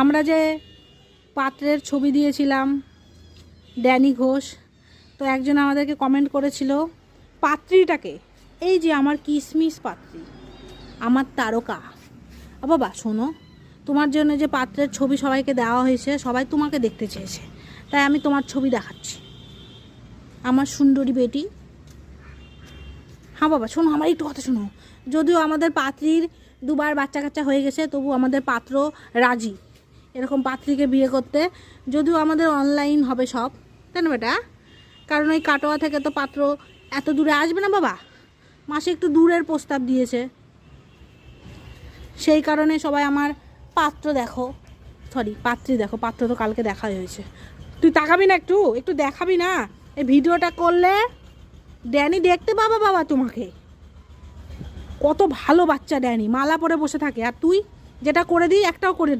আমরা যে পাত্রের ছবি দিয়েছিলাম ড্যানি ঘোষ, তো একজন আমাদেরকে কমেন্ট করেছিল পাত্রীটাকে, এই যে আমার কিসমিস পাত্রী, আমার তারকা। বাবা শোনো, তোমার জন্য যে পাত্রের ছবি সবাইকে দেওয়া হয়েছে, সবাই তোমাকে দেখতে চেয়েছে, তাই আমি তোমার ছবি দেখাচ্ছি। আমার সুন্দরী বেটি। হ্যাঁ বাবা শোনো, আমার একটু কথা শোনো। যদিও আমাদের পাত্রীর দুবার বাচ্চা কাচ্চা হয়ে গেছে, তবু আমাদের পাত্র রাজি এরকম পাত্রীকে বিয়ে করতে। যদিও আমাদের অনলাইন হবে সব, তাই না বেটা? কারণ ওই কাটোয়া থেকে তো পাত্র এত দূরে আসবে না বাবা, মাসে একটু দূরের প্রস্তাব দিয়েছে, সেই কারণে সবাই আমার পাত্র দেখো, সরি পাত্রী দেখো। পাত্র তো কালকে দেখা হয়েছে। তুই তাকাবি না, একটু একটু দেখাবি না? এই ভিডিওটা করলে ড্যানি দেখতে পাবা বাবা তোমাকে। কত ভালো বাচ্চা ড্যানি, মালা পরে বসে থাকে, আর তুই যেটা করে দিই একটাও করে